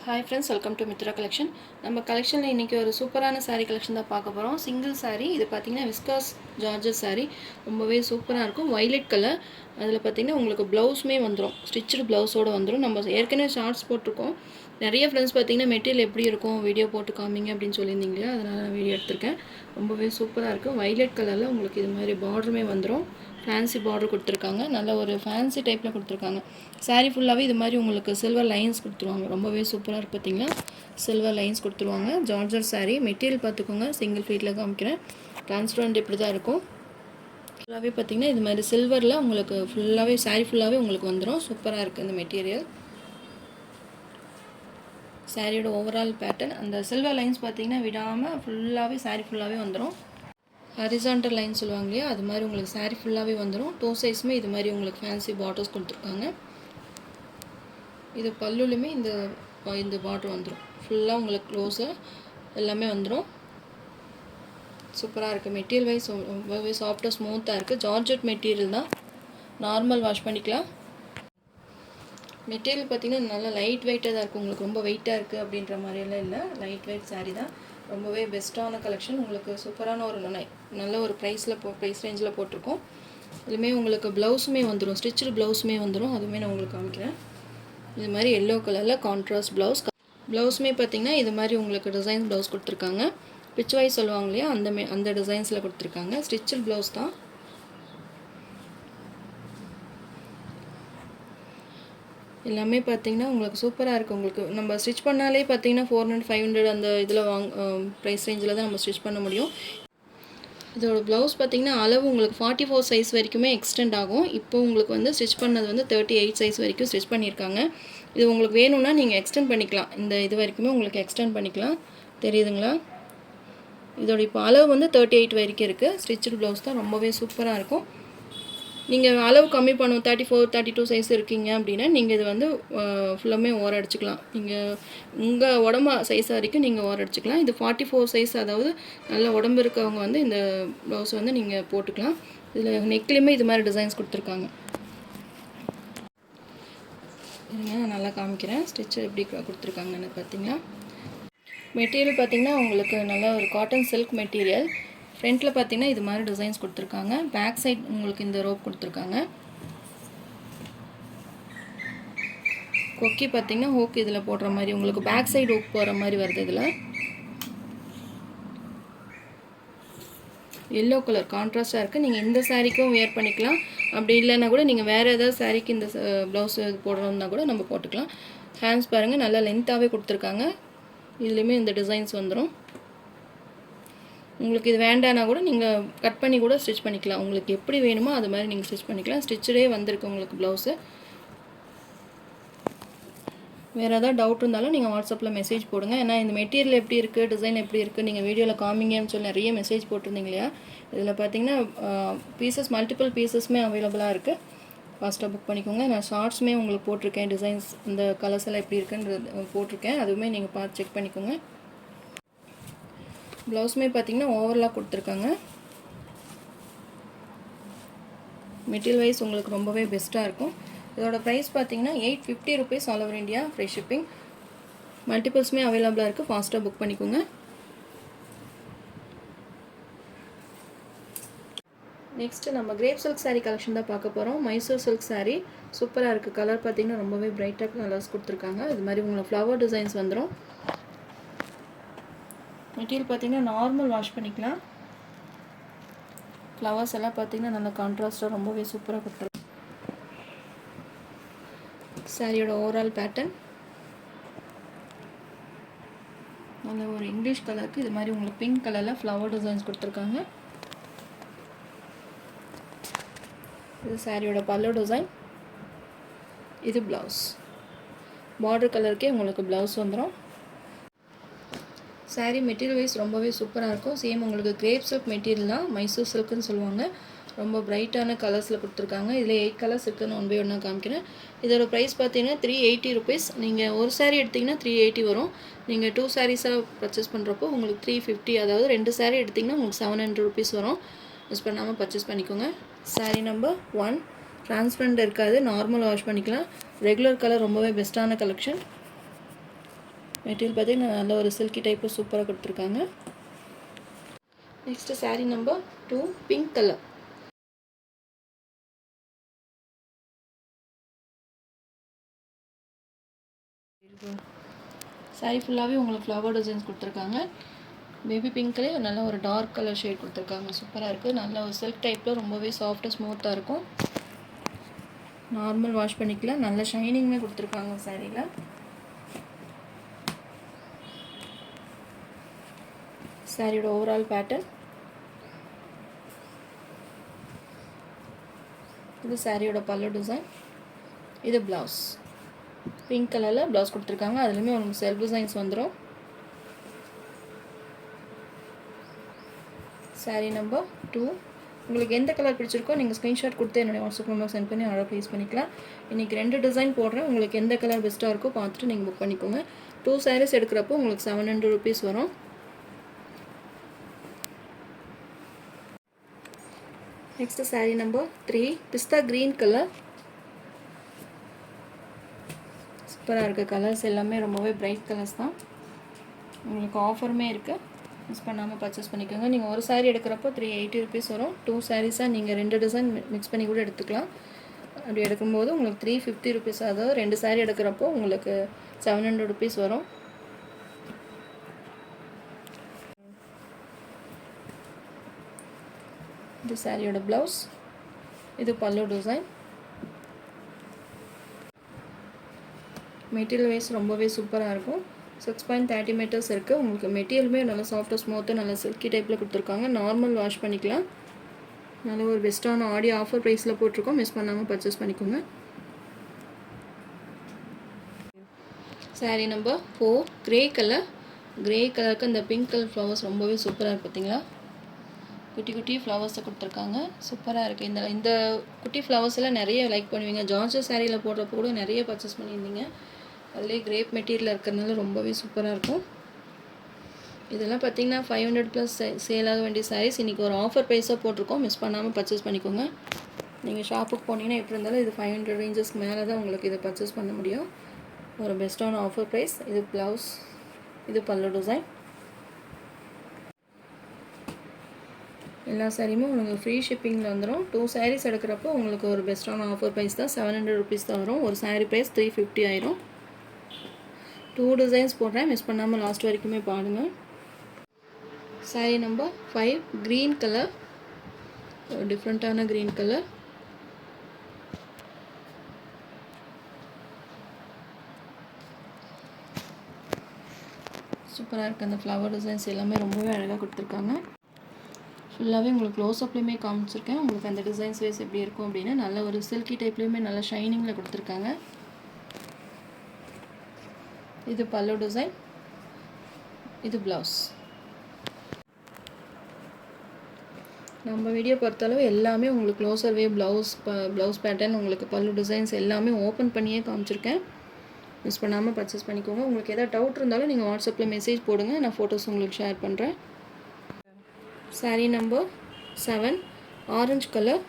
Hi friends, welcome to Mitra collection. நம்ம கலெக்ஷனில் இன்றைக்கி ஒரு சூப்பரான saree கலெக்ஷன் தான் பார்க்க போகிறோம். சிங்கிள் saree இது பார்த்தீங்கன்னா விஸ்காஸ் ஜார்ஜஸ் saree ரொம்பவே சூப்பராக இருக்கும். வைலட் கலர் அதில் பார்த்தீங்கன்னா உங்களுக்கு ப்ளவுஸுமே வந்துடும், ஸ்டிச்சுடு ப்ளவுஸோடு வந்துடும். நம்ம ஏற்கனவே ஷார்ட்ஸ் போட்டிருக்கோம். நிறைய ஃப்ரெண்ட்ஸ் பார்த்தீங்கன்னா மெட்டீரியல் எப்படி இருக்கும் வீடியோ போட்டு காமிங்க அப்படின்னு சொல்லியிருந்தீங்க, அதனால் நான் வீடியோ எடுத்திருக்கேன். ரொம்பவே சூப்பராக இருக்கும். வைலட் கலரில் உங்களுக்கு இது மாதிரி பார்டருமே வந்துடும். ஃபேன்சி பார்டர் கொடுத்துருக்காங்க, நல்ல ஒரு ஃபேன்சி டைப்பில் கொடுத்துருக்காங்க. சாரீ ஃபுல்லாகவே இது மாதிரி உங்களுக்கு சில்வர் லைன்ஸ் கொடுத்துருவாங்க. ரொம்பவே சூப்பராக இருக்குது. பார்த்தீங்கன்னா சில்வர் லைன்ஸ் கொடுத்துருவாங்க. ஜார்ஜர் சாரீ மெட்டீரியல் பார்த்துக்கோங்க. சிங்கிள் ஃபீட்டில் காமிக்கிறேன். டிரான்ஸ்பரண்ட் இப்படி தான் இருக்கும். ஃபுல்லாகவே பார்த்திங்கன்னா இது மாதிரி சில்வரில் உங்களுக்கு ஃபுல்லாகவே சாரீ ஃபுல்லாகவே உங்களுக்கு வந்துடும். சூப்பராக இருக்குது இந்த மெட்டீரியல். சாரியோட ஓவரால் பேட்டர்ன் அந்த சில்வர் லைன்ஸ் பார்த்திங்கன்னா விடாமல் ஃபுல்லாகவே சாரீ ஃபுல்லாகவே வந்துடும். ஹரிசாண்டல் லைன் சொல்லுவாங்க இல்லையா, அது மாதிரி உங்களுக்கு சாரீ ஃபுல்லாகவே வந்துடும். டூ சைஸுமே இது மாதிரி உங்களுக்கு ஃபேன்சி பார்டர்ஸ் கொடுத்துருக்காங்க. இது பல்லுலையுமே இந்த பார்டர் வந்துடும். ஃபுல்லாக உங்களுக்கு க்ளோஸாக எல்லாமே வந்துடும். சூப்பராக இருக்குது. மெட்டீரியல் வைஸ் ரொம்பவே சாஃப்டாக ஸ்மூத்தாக இருக்குது. ஜார்ஜெட் மெட்டீரியல் தான், நார்மல் வாஷ் பண்ணிக்கலாம். மெட்டீரியல் பார்த்திங்கன்னா நல்லா லைட் வெயிட்டாக தான் இருக்குது. உங்களுக்கு ரொம்ப வெயிட்டாக இருக்குது அப்படின்ற மாதிரியெல்லாம் இல்லை, லைட் வெயிட் சாரீ தான். ரொம்பவே பெஸ்ட்டான கலெக்ஷன். உங்களுக்கு சூப்பரான ஒரு நல்ல ஒரு ப்ரைஸ் ரேஞ்சில் போட்டிருக்கோம். இதுவுமே உங்களுக்கு ப்ளவுஸுமே வந்துடும், ஸ்டிச்சுடு ப்ளவுஸுமே வந்துடும். அதுவுமே நான் உங்களுக்கு காமிக்கிறேன். இது மாதிரி எல்லோ கலரில் கான்ட்ராஸ்ட் ப்ளவுஸுமே பார்த்திங்கன்னா இது மாதிரி உங்களுக்கு டிசைன் ப்ளவுஸ் கொடுத்துருக்காங்க. பிச் வைஸ் சொல்லுவாங்க இல்லையா, அந்த டிசைன்ஸில் கொடுத்துருக்காங்க. ஸ்டிச்சுடு ப்ளவுஸ் தான். எல்லாமே பார்த்திங்கன்னா உங்களுக்கு சூப்பராக இருக்குது. உங்களுக்கு நம்ம ஸ்டிச் பண்ணாலே பார்த்திங்கன்னா 400 500 அந்த இதில் ப்ரைஸ் ரேஞ்சில் தான் நம்ம ஸ்டிச் பண்ண முடியும். இதோட ப்ளவுஸ் பார்த்திங்கன்னா அளவு உங்களுக்கு 44 சைஸ் வரைக்குமே எக்ஸ்டெண்ட் ஆகும். இப்போ உங்களுக்கு வந்து ஸ்டிச் பண்ணது வந்து 38 சைஸ் வரைக்கும் ஸ்டிச் பண்ணியிருக்காங்க. இது உங்களுக்கு வேணும்னா நீங்கள் எக்ஸ்டெண்ட் பண்ணிக்கலாம். இந்த இது வரைக்குமே உங்களுக்கு எக்ஸ்டெண்ட் பண்ணிக்கலாம். தெரியுதுங்களா? இதோட இப்போ அளவு வந்து 38 வரைக்கும் இருக்குது. ஸ்டிச்சுடு ப்ளவுஸ் தான். ரொம்பவே சூப்பராக இருக்கும். நீங்கள் அளவு கம்மி பண்ணுவோம் 34 32 சைஸ் இருக்கீங்க அப்படின்னா நீங்கள் இது வந்து ஃபுல்லாமே ஓரம் அடிச்சுக்கலாம். நீங்கள் உங்கள் உடம்பு சைஸ் வரைக்கும் நீங்கள் ஓரம் அடிச்சுக்கலாம். இது 44 சைஸ், அதாவது நல்ல உடம்பு இருக்கவங்க வந்து இந்த ப்ளவுஸ் வந்து நீங்கள் போட்டுக்கலாம். இதில் நெக்லேயுமே இது மாதிரி டிசைன்ஸ் கொடுத்துருக்காங்க. இதுங்க நான் நல்லா காமிக்கிறேன். ஸ்டிச்சு எப்படி கொடுத்துருக்காங்கன்னு பார்த்தீங்கன்னா, மெட்டீரியல் பார்த்திங்கன்னா உங்களுக்கு நல்ல ஒரு காட்டன் சில்க் மெட்டீரியல். ஃப்ரண்ட்டில் பார்த்திங்கன்னா இது மாதிரி டிசைன்ஸ் கொடுத்துருக்காங்க. பேக் சைட் உங்களுக்கு இந்த ரோப் கொடுத்துருக்காங்க. கொக்கி பார்த்திங்கன்னா ஹூக் இதில் போடுற மாதிரி உங்களுக்கு பேக் சைடு ஹூக் போகிற மாதிரி வருது. இதில் எல்லோ கலர் கான்ட்ராஸ்டாக இருக்குது. நீங்கள் இந்த சாரீக்கும் வேர் பண்ணிக்கலாம். அப்படி இல்லைன்னா கூட நீங்கள் வேறு ஏதாவது சாரீக்கு இந்த ப்ளவுஸ் போடுறோம்னா கூட நம்ம போட்டுக்கலாம். ஹேண்ட்ஸ் பாருங்கள் நல்லா லென்த்தாகவே கொடுத்துருக்காங்க. இதுலேயுமே இந்த டிசைன்ஸ் வந்துடும். உங்களுக்கு இது வேண்டானா கூட நீங்கள் கட் பண்ணி கூட ஸ்டிச் பண்ணிக்கலாம். உங்களுக்கு எப்படி வேணுமோ அது மாதிரி நீங்கள் ஸ்டிச் பண்ணிக்கலாம். ஸ்டிச்சடே வந்திருக்கு உங்களுக்கு ப்ளவுஸு. வேறு ஏதாவது டவுட் இருந்தாலும் நீங்கள் வாட்ஸ்அப்பில் மெசேஜ் போடுங்க. ஏன்னா இந்த மெட்டீரியல் எப்படி இருக்குது, டிசைன் எப்படி இருக்குது, நீங்கள் வீடியோவில் காமிங்கன்னு சொல்லி நிறைய மெசேஜ் போட்டிருந்தீங்க இல்லையா. இதில் பார்த்தீங்கன்னா பீசஸ் மல்டிபிள் பீசஸுமே அவைலபிளாக இருக்குது. ஃபாஸ்ட்டாக புக் பண்ணிக்கோங்க. நான் ஷார்ட்ஸுமே உங்களுக்கு போட்டிருக்கேன். டிசைன்ஸ் இந்த கலர்ஸ் எல்லாம் எப்படி இருக்குன்றது போட்டிருக்கேன். அதுவுமே நீங்கள் பார்த்து செக் பண்ணிக்கோங்க. ப்ளவுஸுமே பார்த்திங்கன்னா ஓவர்லாக் கொடுத்துருக்காங்க. மெட்டீரியல் வைஸ் உங்களுக்கு ரொம்பவே பெஸ்ட்டாக இருக்கும். இதோட ப்ரைஸ் பார்த்திங்கன்னா 850 rupees all over India, free shipping. மல்டிபிள்ஸுமே அவைலபிளாக இருக்குது. ஃபாஸ்ட்டாக புக் பண்ணிக்கோங்க. நெக்ஸ்ட்டு நம்ம கிரேப் சில்க் சாரீ கலெக்ஷன் தான் பார்க்க போகிறோம். மைசூர் சில்க் சாரீ சூப்பராக இருக்குது. கலர் பார்த்திங்கன்னா ரொம்பவே பிரைட்டாக கலர்ஸ் கொடுத்துருக்காங்க. இது மாதிரி உங்களுக்கு ஃப்ளவர் டிசைன்ஸ் வந்துடும். மெட்டீரியல் பார்த்திங்கன்னா நார்மல் வாஷ் பண்ணிக்கலாம். ஃப்ளவர்ஸ் எல்லாம் பார்த்திங்கன்னா நல்லா கான்ட்ராஸ்டாக ரொம்பவே சூப்பராக கொடுத்துருக்கோம். சாரியோட ஓவரால் பேட்டர்ன் நல்ல ஒரு இங்கிலீஷ் கலருக்கு இது மாதிரி உங்களுக்கு பிங்க் கலரில் ஃப்ளவர் டிசைன்ஸ் கொடுத்துருக்காங்க. இது சாரியோட பல்லு டிசைன். இது ப்ளவுஸ். பார்டர் கலருக்கே உங்களுக்கு ப்ளவுஸ் வந்துடும். சாரீ மெட்டீரியல் வைஸ் ரொம்பவே சூப்பராக இருக்கும். சேம் உங்களுக்கு கிரேப் சில்க் மெட்டீரியல் தான், மைசூர் சில்க்குன்னு சொல்லுவாங்க. ரொம்ப பிரைட்டான கலர்ஸில் கொடுத்துருக்காங்க. இதில் 8 கலர்ஸ் இருக்குதுன்னு ஒன் பை ஒன்றா காமிக்கிறேன். இதோட ப்ரைஸ் பார்த்தீங்கன்னா 380 ருபீஸ். நீங்கள் ஒரு சாரீ எடுத்திங்கன்னா 380 வரும். நீங்கள் 2 சாரீஸாக பர்ச்சேஸ் பண்ணுறப்போ உங்களுக்கு 350, அதாவது 2 சாரீ எடுத்திங்கன்னா உங்களுக்கு 700 ருபீஸ் வரும். மிஸ் பண்ணாமல் பர்ச்சேஸ் பண்ணிக்கோங்க. சாரீ நம்பர் 1 டிரான்ஸ்பரண்ட் இருக்காது, நார்மல் வாஷ் பண்ணிக்கலாம். ரெகுலர் கலர் ரொம்பவே பெஸ்ட்டான கலெக்ஷன். மெட்டீரியல் பார்த்திங்கன்னா நல்ல ஒரு சில்கி டைப்பில் சூப்பராக கொடுத்துருக்காங்க. Next sari number 2 pink colour. Sari ஃபுல்லாகவே உங்களுக்கு ஃப்ளவர் டிசைன்ஸ் கொடுத்துருக்காங்க. பேபி பிங்க்லேயே நல்ல ஒரு டார்க் கலர் ஷேட் கொடுத்துருக்காங்க. சூப்பராக இருக்குது. நல்ல ஒரு சில்க் டைப்பில் ரொம்பவே சாஃப்டாக ஸ்மூத்தாக இருக்கும். நார்மல் வாஷ் பண்ணிக்கலாம். நல்ல ஷைனிங்குமே கொடுத்துருக்காங்க சாரியில். சாரியோட ஓவரால் பேட்டர்ன் இது. சாரியோட பல்லு டிசைன் இது. ப்ளவுஸ் பிங்க் கலரில் ப்ளவுஸ் கொடுத்துருக்காங்க. அதுலேயுமே உங்களுக்கு செல்ஃப் டிசைன்ஸ் வந்துடும். சாரீ நம்பர் 2. உங்களுக்கு எந்த கலர் பிடிச்சிருக்கோ நீங்கள் ஸ்க்ரீன்ஷாட் கொடுத்து என்னுடைய வாட்ஸ்அப் நம்பர் சென்ட் பண்ணி ஆர்டர் ப்ளேஸ் பண்ணிக்கலாம். இன்றைக்கி 2 டிசைன் போடுறேன். உங்களுக்கு எந்த கலர் பெஸ்ட்டாக இருக்கோ பார்த்துட்டு நீங்கள் புக் பண்ணிக்கோங்க. 2 சாரீஸ் எடுக்கிறப்போ உங்களுக்கு 700 rupees வரும். நெக்ஸ்ட்டு சாரீ நம்பர் 3 பிஸ்தா க்ரீன் கலர். சூப்பராக இருக்குது. கலர்ஸ் எல்லாமே ரொம்பவே பிரைட் கலர்ஸ் தான். உங்களுக்கு ஆஃபருமே இருக்குது. மிஸ் பண்ணாமல் பர்ச்சேஸ் பண்ணிக்கோங்க. நீங்கள் ஒரு சாரீ எடுக்கிறப்போ 380 rupees வரும். 2 சாரீஸாக நீங்கள் 2 டிசைன் மிக்ஸ் பண்ணி கூட எடுத்துக்கலாம். அப்படி எடுக்கும்போது உங்களுக்கு 350 rupees. அதாவது 2 சாரீ எடுக்கிறப்போ உங்களுக்கு 700 rupees வரும். இது சாரியோட ப்ளவுஸ். இது பல்லு டிசைன். மெட்டீரியல் வைஸ் ரொம்பவே சூப்பராக இருக்கும். 6.30 meters இருக்குது. உங்களுக்கு மெட்டீரியலுமே நல்லா சாஃப்டாக ஸ்மூத்தாக நல்லா சில்கி டைப்பில் கொடுத்துருக்காங்க. நார்மல் வாஷ் பண்ணிக்கலாம். நல்ல ஒரு பெஸ்ட்டான ஆடியோ ஆஃபர் ப்ரைஸில் போட்டிருக்கோம். மிஸ் பண்ணாமல் பர்ச்சேஸ் பண்ணிக்கோங்க. Sari number 4 grey colour. Grey கலருக்கு இந்த பிங்க் கலர் ஃப்ளவர்ஸ் ரொம்பவே சூப்பராக இருக்குது. பார்த்தீங்களா, குட்டி குட்டி ஃப்ளவர்ஸை கொடுத்துருக்காங்க. சூப்பராக இருக்குது. இந்த குட்டி ஃப்ளவர்ஸ் எல்லாம் நிறைய லைக் பண்ணுவீங்க. ஜார்ஜஸ் சாரியில் போடுறப்போ கூட நிறைய பர்ச்சேஸ் பண்ணியிருந்தீங்க. அதிலே கிரேப் மெட்டீரியல் இருக்கிறதுனால ரொம்பவே சூப்பராக இருக்கும். இதெல்லாம் பார்த்திங்கன்னா 500+ சேல் ஆக வேண்டிய சாரீஸ். இன்றைக்கி ஒரு ஆஃபர் ப்ரைஸாக போட்டிருக்கோம். மிஸ் பண்ணாமல் பர்ச்சேஸ் பண்ணிக்கோங்க. நீங்கள் ஷாப்புக்கு போனீங்கன்னா எப்படி இருந்தாலும் இது 500 ரேஞ்சஸ்க்கு மேலே தான் உங்களுக்கு இதை பர்ச்சேஸ் பண்ண முடியும். ஒரு பெஸ்ட்டான ஆஃபர் ப்ரைஸ். இது ப்ளவுஸ். இது பல்லு டிசைன். எல்லா சாரியுமே உங்களுக்கு ஃப்ரீ ஷிப்பிங்கில் வந்துடும். 2 சாரீஸ் எடுக்கிறப்போ உங்களுக்கு ஒரு பெஸ்ட்டான ஆஃபர் ப்ரைஸ் தான். 700 rupees தான் வரும். ஒரு சாரீ ப்ரைஸ் 350 ஆயிரும். 2 டிசைன்ஸ் போடுறேன். மிஸ் பண்ணாமல் லாஸ்ட் வரைக்குமே பாருங்கள். Sari number 5 green colour. ஒரு டிஃப்ரெண்ட்டான க்ரீன் கலர். சூப்பராக இருக்குது. அந்த ஃப்ளவர் டிசைன்ஸ் எல்லாமே ரொம்பவே அழகாக கொடுத்துருக்காங்க. ஃபுல்லாகவே உங்களுக்கு க்ளோஸ்அப்லேயுமே காமிச்சிருக்கேன். உங்களுக்கு அந்த டிசைன்ஸ் வைஸ் எப்படி இருக்கும் அப்படின்னா நல்ல ஒரு சில்கி டைப்லேயுமே நல்ல ஷைனிங்கில் கொடுத்துருக்காங்க. இது பல்லு டிசைன். இது ப்ளவுஸ். நம்ம வீடியோ பொறுத்தளவு எல்லாமே உங்களுக்கு க்ளோஸர் வே ப்ளவுஸ் பேட்டர்ன் உங்களுக்கு பல்லு டிசைன்ஸ் எல்லாமே ஓப்பன் பண்ணியே காமிச்சிருக்கேன். மிஸ் பண்ணாமல் பர்ச்சேஸ் பண்ணிக்கோங்க. உங்களுக்கு எதாவது டவுட் இருந்தாலும் நீங்கள் வாட்ஸ்அப்பில் மெசேஜ் போடுங்க. நான் ஃபோட்டோஸ் உங்களுக்கு ஷேர் பண்ணுறேன். Sari number 7 orange colour.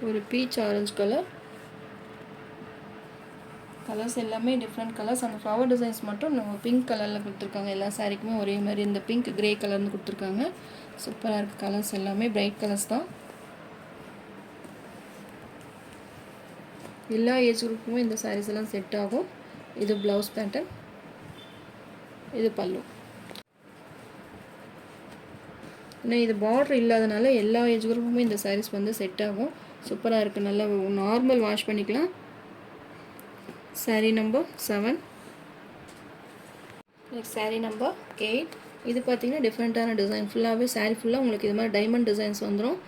ஒரு பீச் ஆரஞ்சு கலர். கலர்ஸ் எல்லாமே டிஃப்ரெண்ட் கலர்ஸ். அந்த ஃப்ளவர் டிசைன்ஸ் மட்டும் நம்ம பிங்க் கலரில் கொடுத்துருக்காங்க. எல்லா சாரிக்குமே ஒரே மாதிரி இந்த பிங்க் கிரே கலர்னு கொடுத்துருக்காங்க. சூப்பராக இருக்குது. கலர்ஸ் எல்லாமே பிரைட் கலர்ஸ் தான். எல்லா ஏஜ் குரூப்புமே இந்த சாரீஸ் எல்லாம் செட் ஆகும். இது ப்ளவுஸ் பேட்டர்ன். இது பல்லு. ஆனால் இது பார்டர் இல்லாதனால எல்லா ஏஜ் குரூப்புமே இந்த சாரீஸ் வந்து செட் ஆகும். சூப்பராக இருக்குது. நல்லா நார்மல் வாஷ் பண்ணிக்கலாம். Sari number 7. Next sari number 8. இது பார்த்திங்கன்னா டிஃப்ரெண்ட்டான டிசைன். ஃபுல்லாகவே சாரீ ஃபுல்லாக உங்களுக்கு இது மாதிரி டைமண்ட் டிசைன்ஸ் வந்துடும்.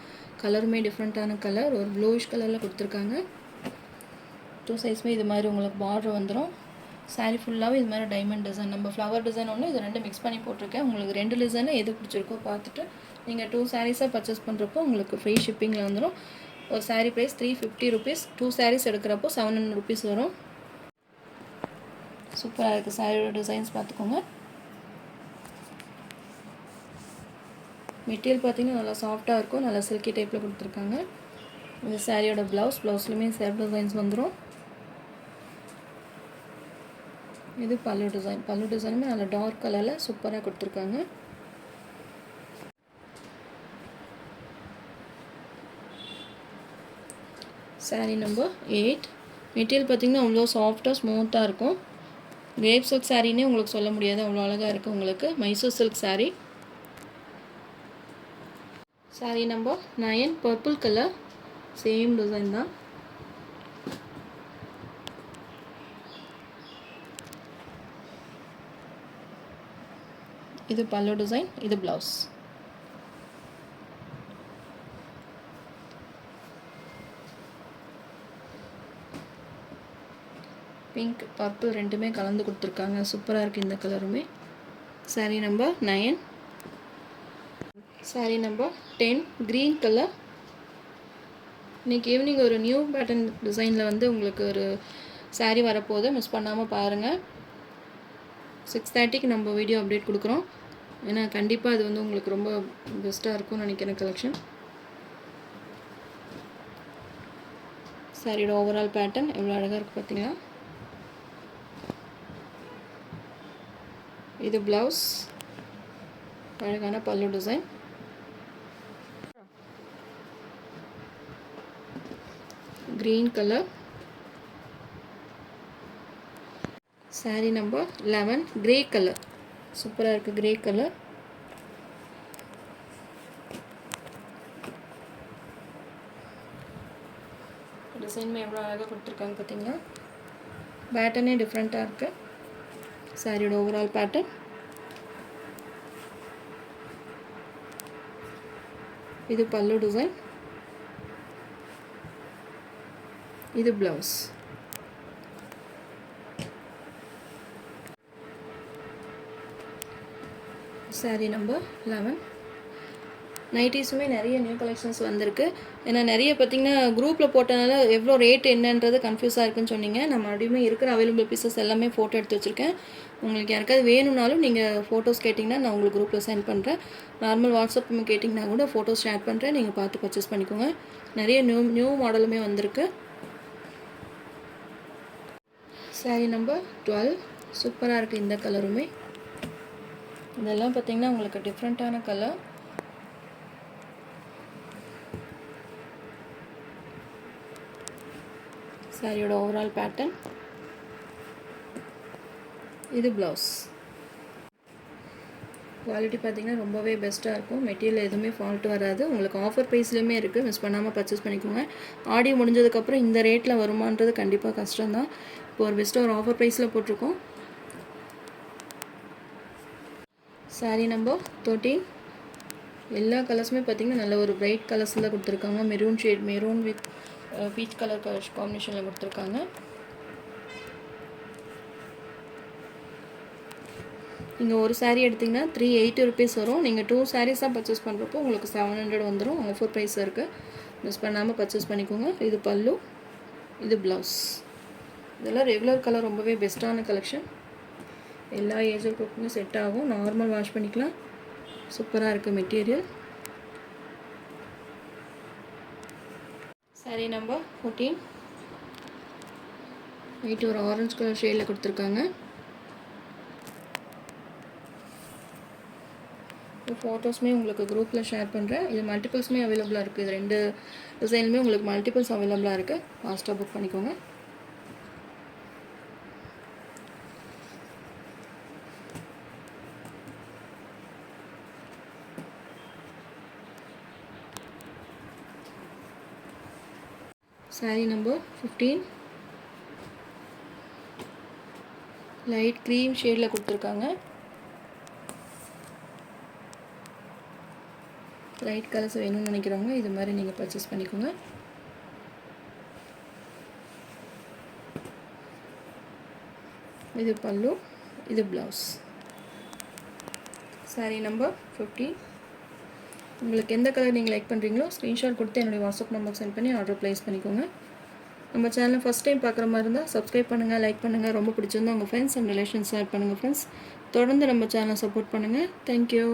கலருமே டிஃப்ரெண்ட்டான கலர். ஒரு ப்ளூயிஷ் கலரில் கொடுத்துருக்காங்க. 2 சைஸுமே இது மாதிரி உங்களுக்கு பார்டர் வந்துடும். சாரீ ஃபுல்லாகவே இது மாதிரி டைமண்ட் டிசைன். நம்ம ஃப்ளவர் டிசைன் ஒன்று இது 2 மிக்ஸ் பண்ணி போட்டிருக்கேன். உங்களுக்கு 2 டிசைனில் எது பிடிச்சிருக்கோ பார்த்துட்டு நீங்கள் 2 சாரீஸாக பர்ச்சேஸ் பண்ணுறப்போ உங்களுக்கு ஃப்ரீ ஷிப்பிங்கில் வந்துடும். ஒரு சாரீ ப்ரைஸ் 350 rupees. 2 சாரீஸ் எடுக்கிறப்போ 700 rupees வரும். சூப்பராக இருக்குது. சாரியோட டிசைன்ஸ் பார்த்துக்கோங்க. மெட்டீரியல் பார்த்திங்கன்னா நல்லா சாஃப்டாக இருக்கும். நல்லா சில்கி டைப்பில் கொடுத்துருக்காங்க. இந்த சாரியோட ப்ளவுஸ்லேயுமே செல்ஃப் டிசைன்ஸ் வந்துடும். இது பல்லு டிசைன். பல்லு டிசைனுமே நல்ல டார்க் கலரில் சூப்பராக கொடுத்துருக்காங்க. சாரீ நம்பர் 8. மெட்டீரியல் பார்த்திங்கன்னா அவ்வளோ சாஃப்டாக ஸ்மூத்தாக இருக்கும். கிரேப் சில்க் சாரீனே உங்களுக்கு சொல்ல முடியாது, அவ்வளோ அழகாக இருக்குது உங்களுக்கு. Mysore silk sari. Sari number 9 purple colour. Same design தான். இது பல்லு டிசைன், இது ப்ளவுஸ். பிங்க் பர்பிள் ரெண்டுமே கலந்து கொடுத்துருக்காங்க. சூப்பராக இருக்குது இந்த கலருமே. Sari number 9. Sari number 10 green colour. இன்றைக்கி ஈவினிங் ஒரு நியூ பேட்டர்ன் டிசைனில் வந்து உங்களுக்கு ஒரு சாரீ வரப்போகுது, மிஸ் பண்ணாமல் பாருங்கள். 6:30க்கு நம்ம வீடியோ அப்டேட் கொடுக்குறோம். ஏன்னா கண்டிப்பாக அது வந்து உங்களுக்கு ரொம்ப பெஸ்ட்டாக இருக்கும்னு நினைக்கிறேன் கலெக்ஷன். சாரியோட ஓவரால் பேட்டர்ன் எவ்வளோ அழகாக இருக்குது பார்த்தீங்களா. இது ப்ளவுஸ், அழகான பல்லு design. Green colour. Sari number 11 grey colour. சூப்பராக இருக்குது கிரே கலர். டிசைனுமே எவ்வளோ அழகாக கொடுத்துருக்காங்க பார்த்தீங்களா. பேட்டர்னே டிஃப்ரெண்ட்டாக இருக்குது. சாரியோட ஓவரால் பேட்டர்ன். இது பல்லு டிசைன், இது ப்ளவுஸ். சாரீ நம்பர் 11. நைட்டிஸுமே நிறைய நியூ கலெக்ஷன்ஸ் வந்திருக்கு. ஏன்னா நிறைய பார்த்திங்கன்னா குரூப்பில் போட்டனால எவ்வளோ ரேட் என்னன்றது கன்ஃபியூஸாக இருக்குன்னு சொன்னீங்க. நான் மறுபடியும் இருக்கிற அவைலபிள் பீசஸ் எல்லாமே ஃபோட்டோ எடுத்து வச்சுருக்கேன். உங்களுக்கு யாருக்காவது வேணும்னாலும் நீங்கள் ஃபோட்டோஸ் கேட்டிங்கன்னா நான் உங்களுக்கு குரூப்பில் சென்ட் பண்ணுறேன். நார்மல் வாட்ஸ்அப் கேட்டிங்கன்னா கூட ஃபோட்டோஸ் ஷேர் பண்ணுறேன், நீங்கள் பார்த்து பர்ச்சேஸ் பண்ணிக்கோங்க. நிறைய நியூ மாடலுமே வந்திருக்கு. சாரீ நம்பர் 12. சூப்பராக இருக்குது இந்த கலருமே. இதெல்லாம் பார்த்திங்கன்னா உங்களுக்கு டிஃப்ரெண்ட்டான கலர். சாரியோட ஓவரால் பேட்டர்ன். இது ப்ளவுஸ். குவாலிட்டி பார்த்திங்கன்னா ரொம்பவே பெஸ்ட்டாக இருக்கும். மெட்டீரியல் எதுவுமே ஃபால்ட் வராது. உங்களுக்கு ஆஃபர் ப்ரைஸ்லேயுமே இருக்குது, மிஸ் பண்ணாமல் பர்ச்சேஸ் பண்ணிக்கோங்க. ஆடியோ முடிஞ்சதுக்கப்புறம் இந்த ரேட்டில் வருமானது கண்டிப்பாக கஷ்டம்தான். இப்போ ஒரு பெஸ்ட்டாக ஒரு ஆஃபர் ப்ரைஸில் போட்டிருக்கோம். சாரீ நம்பர் 13. எல்லா கலர்ஸுமே பார்த்திங்கன்னா நல்ல ஒரு பிரைட் கலர்ஸில் கொடுத்துருக்காங்க. Maroon shade, maroon with peach colour காம்பினேஷனில் கொடுத்துருக்காங்க. நீங்கள் ஒரு சாரீ எடுத்திங்கன்னா 380 rupees வரும். நீங்கள் 2 sarees தான் பர்ச்சேஸ் பண்ணுறப்போ உங்களுக்கு 700 வந்துடும். ஆஃபர் ப்ரைஸ் இருக்குது, மிஸ் பண்ணாமல் பர்ச்சேஸ் பண்ணிக்கோங்க. இது பல்லு, இது ப்ளவுஸ். இதெல்லாம் ரெகுலர் கலர், ரொம்பவே பெஸ்ட்டான கலெக்ஷன். எல்லா ஏஜ் குரூப்புமே செட் ஆகும். நார்மல் வாஷ் பண்ணிக்கலாம். சூப்பராக இருக்குது மெட்டீரியல். சாரீ நம்பர் 14. நைட்டு ஒரு ஆரஞ்சு கலர் ஷேடில் கொடுத்துருக்காங்க. ஃபோட்டோஸுமே உங்களுக்கு குரூப்பில் ஷேர் பண்ணுறேன். இது மல்டிபிள்ஸுமே அவைலபிளாக இருக்குது. இது 2 டிசைனுமே உங்களுக்கு மல்டிபிள்ஸ் அவைலபிளாக இருக்குது. ஃபாஸ்ட்டாக புக் பண்ணிக்கோங்க. சாரீ நம்பர் 15. லைட் க்ரீம் ஷேடில் கொடுத்துருக்காங்க. லைட் கலர்ஸ் வேணும்னு நினைக்கிறவங்க இது மாதிரி நீங்கள் பர்ச்சேஸ் பண்ணிக்கோங்க. இது பல்லு, இது ப்ளவுஸ். சாரீ நம்பர் 15. உங்களுக்கு எந்த கலர் நீங்கள் லைக் பண்ணுறீங்களோ ஸ்க்ரீன்ஷாட் கொடுத்து என்னுடைய வாட்ஸ்அப் நம்பர் சென்ட் பண்ணி ஆர்டர் ப்ளேஸ் பண்ணிக்கோங்க. நம்ம சேனலை ஃபஸ்ட் டைம் பார்க்குற மாதிரி இருந்தால் சப்ஸ்கிரைப் பண்ணுங்கள், லைக் பண்ணுங்கள். ரொம்ப பிடிச்சிருந்தா உங்கள் ஃப்ரெண்ட்ஸ் அண்ட் ரிலேஷன்ஸ் ஷேர் பண்ணுங்கள் ஃப்ரெண்ட்ஸ். தொடர்ந்து நம்ம சேனலை சப்போர்ட் பண்ணுங்கள். தேங்க்யூ.